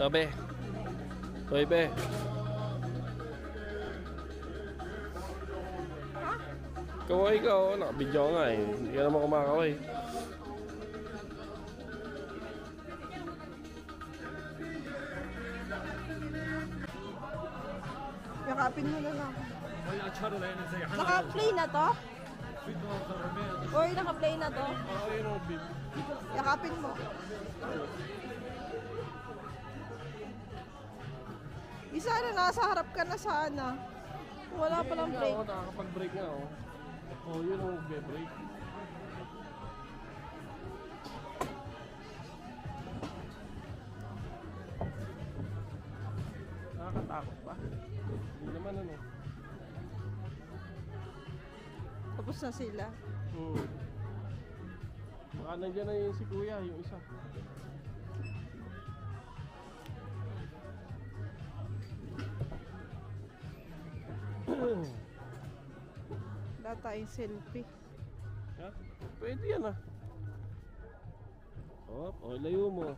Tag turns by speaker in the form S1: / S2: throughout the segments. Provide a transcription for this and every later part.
S1: Sabi. Hoy, be. Kaway ka, oh. Nakabidyo nga eh. Hindi ka naman kumakaway.
S2: Yakapin mo na lang. Naka-play na to? Uy, naka-play na to? Yakapin mo. Isa na, nasa harap ka na sana. Wala palang break.
S1: Oo, nakakapag-break nga, oh. Oh, yun ang magbe-break. Nakakatakot pa. Hindi naman ano.
S2: Tapos na sila.
S1: Baka nandiyan na yung si kuya, yung isa.
S2: Wala tayong selfie.
S1: Ha? Pwede yan ah. Oh, layo mo.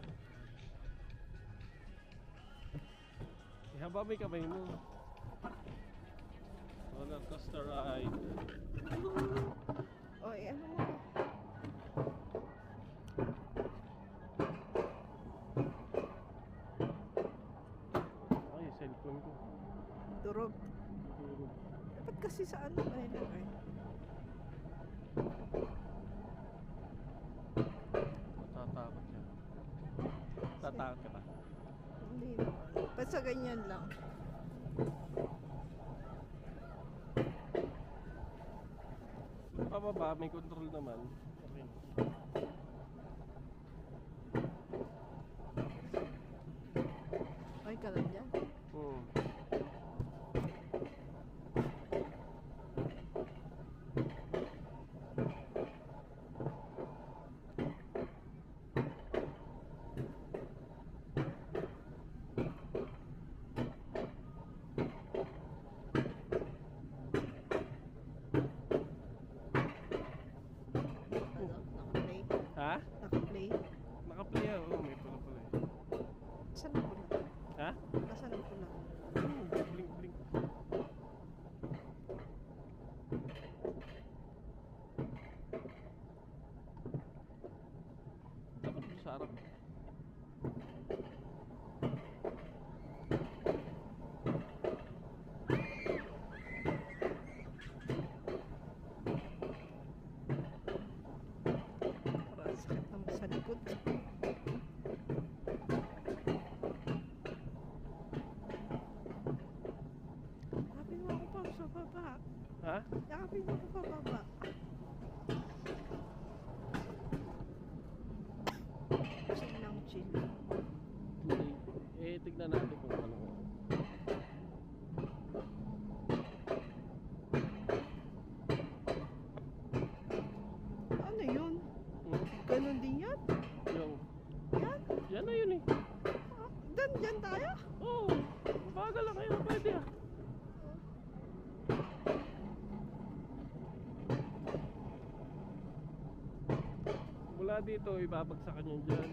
S1: Ihaba mo yung kamay mo. Roller coaster ride.
S2: Oy, ano mo?
S1: Ay, cellphone ko.
S2: Durog.
S1: Durog.
S2: Dapat kasi sa ano ba nilagay?
S1: Matatakot yan. Tatakot ka ba?
S2: Hindi naman. Basta ganyan lang.
S1: Pababa, may control naman. Okay.
S2: Ay, ka lang dyan. Naka-play.
S1: Ha?
S2: Naka-play.
S1: Naka-play ah. Oo, may pula-pula eh.
S2: Saan ang pula?
S1: Ha?
S2: Nasaan ang pula?
S1: Blink, blink. Dapat sa harap.
S2: Parang sakit naman sa likod. Yakapin mo ako pa sa baba.
S1: Ha?
S2: Yakapin mo ako pa baba. Chill lang, chill.
S1: Hindi. Eh, tignan natin kung ano.
S2: Ano yun? Ganon din yan?
S1: Yung,
S2: Yan?
S1: yan na yun eh.
S2: Ah, dyan tayo?
S1: Oo. Bagal lang kayo. Pwede ah. Mula dito, ibabagsakan yun dyan.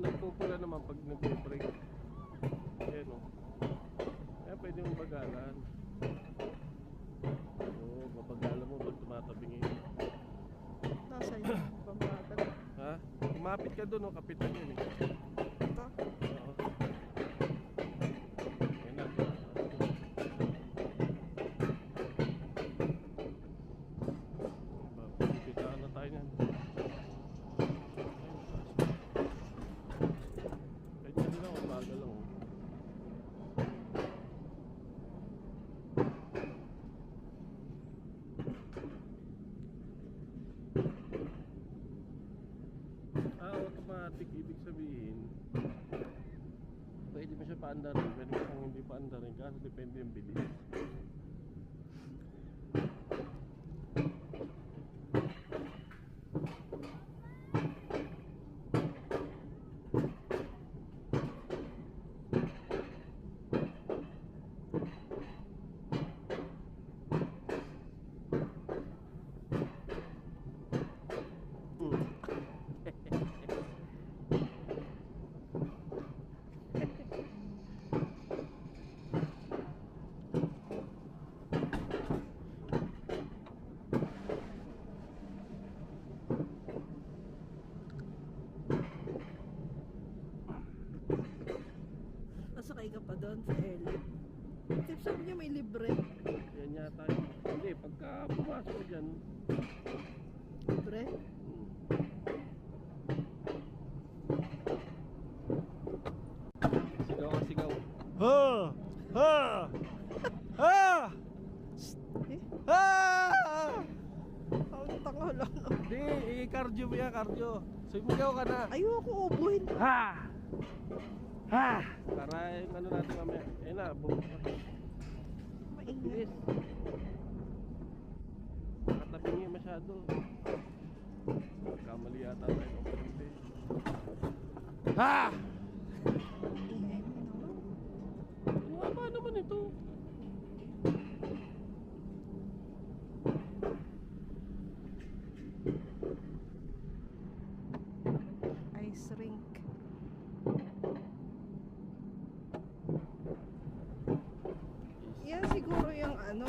S1: Nagpupula naman pag nagpo-break. Ayan o. Kaya pwede mong bagalan. Oo, mabagalan mo pag tumatabing yun.
S2: Nasa yun, pambagal.
S1: Ha? Kumapit ka doon o, kapitan yun eh.
S2: Ito.
S1: Oo. Ayan na. Pitaan na tayo yan. Ganyan lang, bagal lang oh. Automatic, ibig sabihin pwede mo siya paandarin, pwede mo siyang hindi paandarin kasi depende yung bilis.
S2: Sasakay ka pa doon sa airlift. Tip, sabi niya may libre.
S1: Yan yata yun. Hindi, pagka pumasok ko dyan,
S2: Libre?
S1: sigaw ka sigaw. Ha! Ha! Ha!
S2: Eh?
S1: Ha!
S2: Ang tanga lang.
S1: Hindi, i-cardio mo yan, cardio. Sumigaw ka na.
S2: Ayoko ubuhin.
S1: Ha! Ha! Para yung ano natin mamaya. Ayun na, bumaba.
S2: Maingay.
S1: Bilis. Nakatabi niya masyado. Kamali yata tayo ng konti. Ha!
S2: Ingay mo naman.
S1: Ano ba naman ito?
S2: Ice rink. Yan siguro yung ano.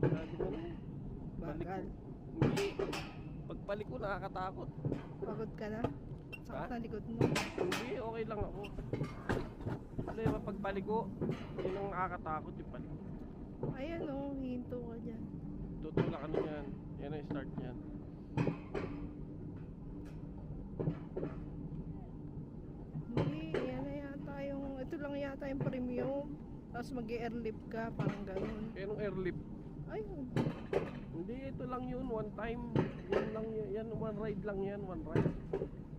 S1: Sabi ko na.
S2: Bagal.
S1: Hindi. Pagpalik ko nakakatakot.
S2: Pagod ka na? Sakit
S1: Ha?
S2: na likod mo.
S1: Hindi, okay lang ako. Kasi pagbalik ko, yun ang nakakatakot yung palik.
S2: Ayan o, hinto ka dyan.
S1: Tutulak ano yan. Yan ang start niyan.
S2: Hindi, yan na yata yung, ito lang yata yung premium. Tapos mag-airlift ka, parang ganun.
S1: Kaya nung airlift.
S2: Ayun.
S1: Hindi, ito lang yun. One time. Yun lang yan. One ride lang yan. One ride.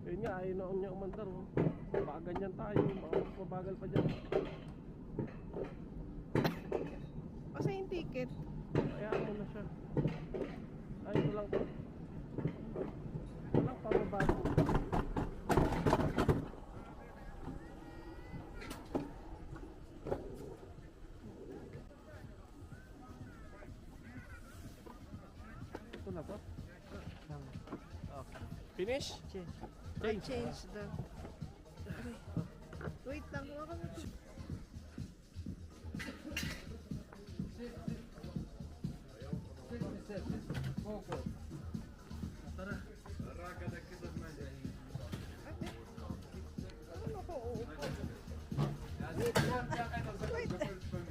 S1: Yun nga, ayaw na niya umandar. Oh. Baka ganyan tayo. Baka mas mabagal pa dyan.
S2: Kasi yung ticket.
S1: Kaya mo na siya. Ay, ito lang to. Ito lang pamabago. Ito na to. Okay. Finish?
S2: Change.
S1: Change.
S2: Change the... Aray. Wait lang, wala na to. Ano ko uupo? Wait lang. Wait.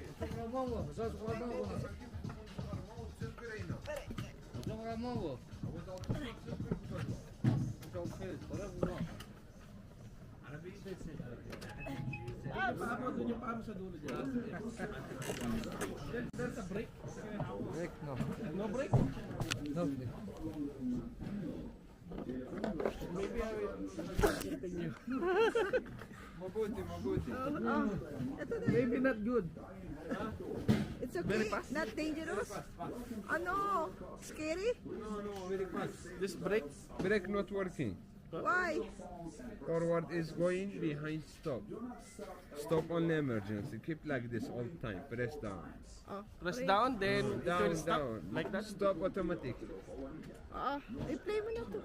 S1: Doon yung paano sa dulo dyan. There's a break.
S3: Break, no.
S1: No break?
S3: No break.
S1: Maybe I will continue.
S3: Mabuti, mabuti.
S2: Ito na.
S1: Maybe not good.
S2: It's okay. Not dangerous. Ano? Scary?
S3: No, no, very fast.
S1: This break?
S3: Brake not working.
S2: Why?
S3: Forward is going, behind stop. Stop on emergency. Keep like this all the time. Press down.
S2: Oh,
S1: Press
S2: break.
S1: down, then it
S3: Down,
S1: will stop.
S3: down.
S1: Like that?
S3: Stop automatic.
S2: I-play mo na to.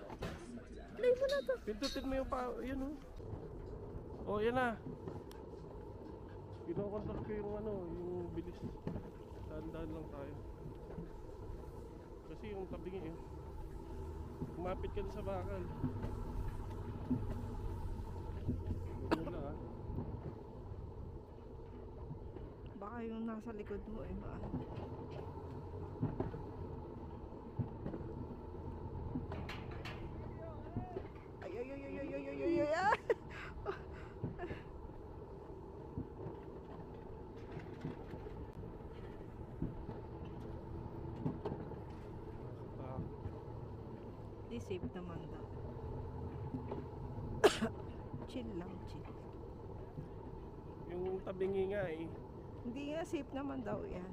S2: Play mo na to.
S1: Pindutin mo yung pa, yun oh. Oh, yan na. Kinokontrol ko yung ano, yung bilis. Dahan-dahan lang tayo. Kasi yung tabingi eh. Kumapit ka na sa bakal. Yun lang ah.
S2: Baka yung nasa likod mo eh. Ba? Ay, ay, ay, ay, ay, ay, ay, ay, ay, ay.
S1: Ah,
S2: Di safe naman daw. Chill lang, chill.
S1: yung tabingi nga eh.
S2: Hindi nga safe naman daw yan.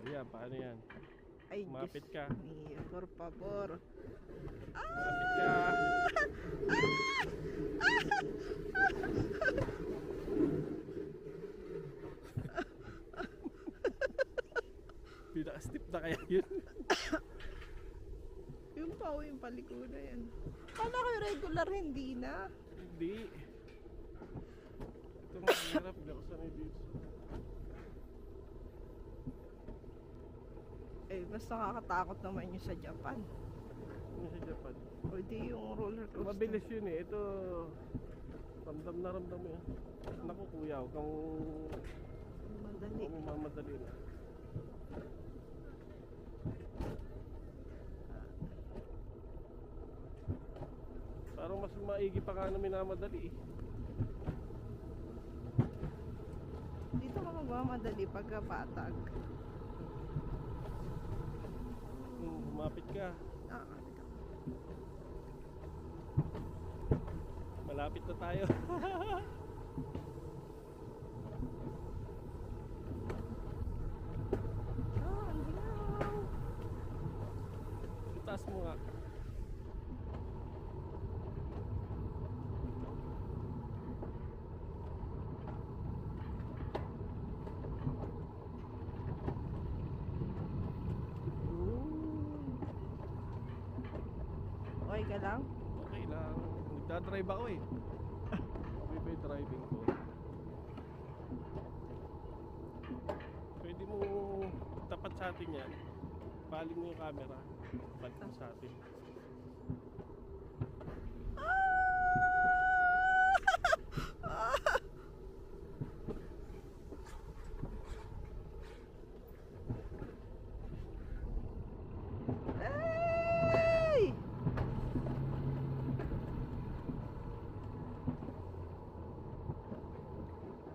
S1: Ayan, paano yan?
S2: Ay,
S1: Kumapit
S2: Diyos
S1: ka.
S2: mío, por favor.
S1: Kumapit ka. Pinaka-steep na kaya yun.
S2: Yung pao, yung paliko na yan. Paano kayo regular, hindi na?
S1: Hindi. Ito mahirap. Hindi ako sanay dito.
S2: Mas nakakatakot naman yung sa Japan.
S1: Yung sa Japan.
S2: O di yung roller coaster.
S1: Mabilis yun eh. Ito, ramdam na ramdam mo yan. Naku kuya, huwag kang
S2: Madali.
S1: mamadali na. Parang mas maigi pa nga na minamadali eh.
S2: Dito ka magmamadali pagka patag.
S1: Lumapit ka.
S2: Ah, dito.
S1: Malapit na tayo.
S2: Ah, ang ginaw.
S1: Itaas mo nga.
S2: Okay ka lang?
S1: Okay lang. Nagdadrive ako eh. Okay ba yung driving ko? Pwede mo tapat sa atin yan. Paling mo yung camera. Balik mo sa atin.
S2: Hey!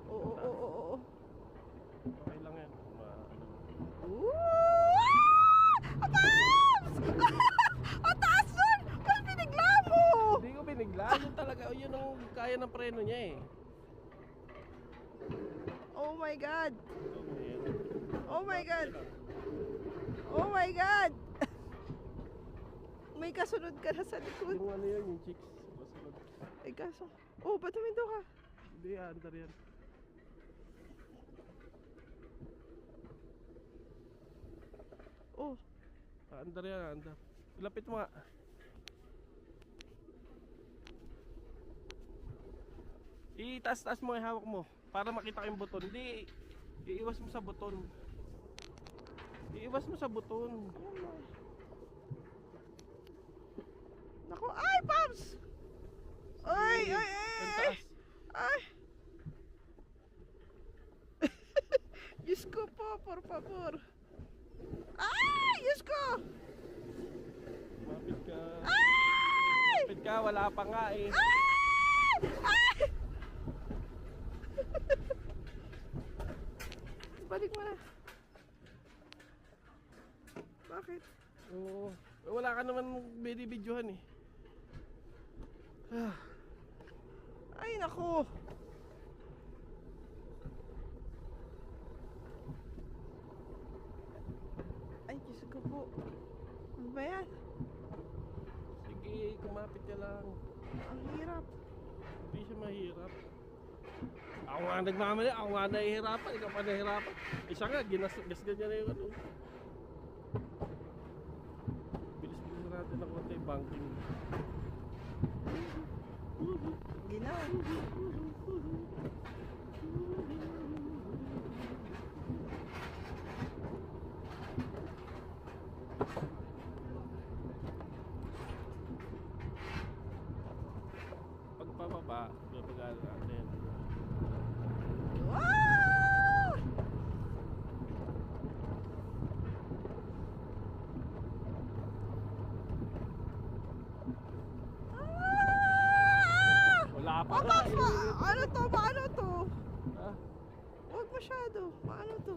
S2: Oo.
S1: Okay lang yan.
S2: Ooh! Ang taas nun! Mas binigla mo!
S1: Hindi ko binigla. Yun talaga. Yun ang kaya ng preno niya eh.
S2: Oh my God!
S1: Okay, yan.
S2: Oh my God! Oh my God! May kasunod ka na sa likod.
S1: Yung ano yun, yung chicks. Masunod.
S2: Ay kaso. Oh, ba't huminto ka?
S1: Hindi, andar yan.
S2: Oh,
S1: Andar yan, andar. Lapit mo nga. Itaas-taas mo yung hawak mo para makita ko yung buton. Hindi, iiwas mo sa buton. Iiwas mo sa buton.
S2: naku. Ay, Pops! Ay!
S1: Ang taas.
S2: Ay! Diyos ko po, por favor. Ay! Diyos ko!
S1: Mapit ka.
S2: Ay!
S1: Mapit ka, wala pa nga eh.
S2: Ay! Ay! Balik mo na. Bakit?
S1: Oo. Wala ka naman binibidyohan eh. Ah.
S2: Ay, naku. Ay, Diyos ko po. Ano ba yan?
S1: Sige, kumapit ka lang.
S2: Ang hirap.
S1: Hindi siya mahirap. Ako nga nagmamali, ako nga nahihirapan, ikaw pa nahihirapan. Isa nga, ginasgas niya na yung ano. Bilis-bilis natin ng konti, banking.
S2: Ginaw.
S1: Pagpababa, pagpagano natin.
S2: Ah! Ah!
S1: Wala pa
S2: Ano
S1: nga.
S2: to? Ano to? Paano to?
S1: Ah,
S2: Huwag masyado. Paano to?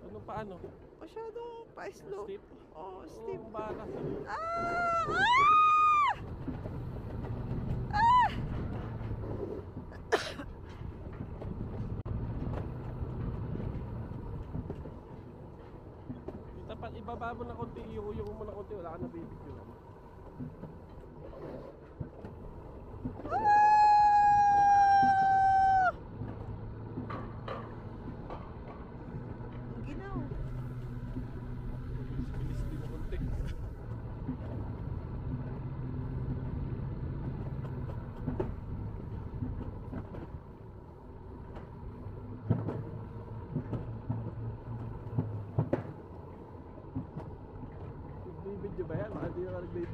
S1: ano paano?
S2: Masyadong pa-slow.
S1: Steep?
S2: Oh, steep.
S1: Oo, bala.
S2: Ah! Ah! Ah!
S1: Dapat ibaba mo na konti, iyuko mo na konti, wala ka na bibigyo.
S2: Ah! Ginaw.
S1: Bilis din mo konti.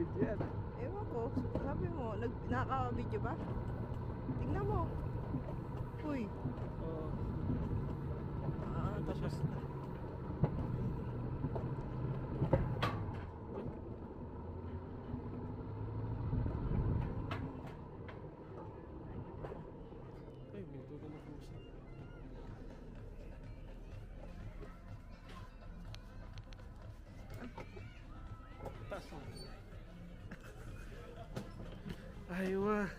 S1: Naka-video yan.
S2: Ewan ko, sabi mo, naka-video ba? Tingnan mo. Uy.
S1: Oo.
S2: Tapos na.
S1: Ay, binto ka na pusa. Taas mo. Aywa.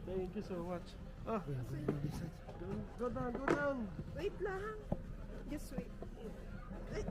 S1: Thank you so much. Ah, go down, go down.
S2: Wait lang. Just wait. Ay,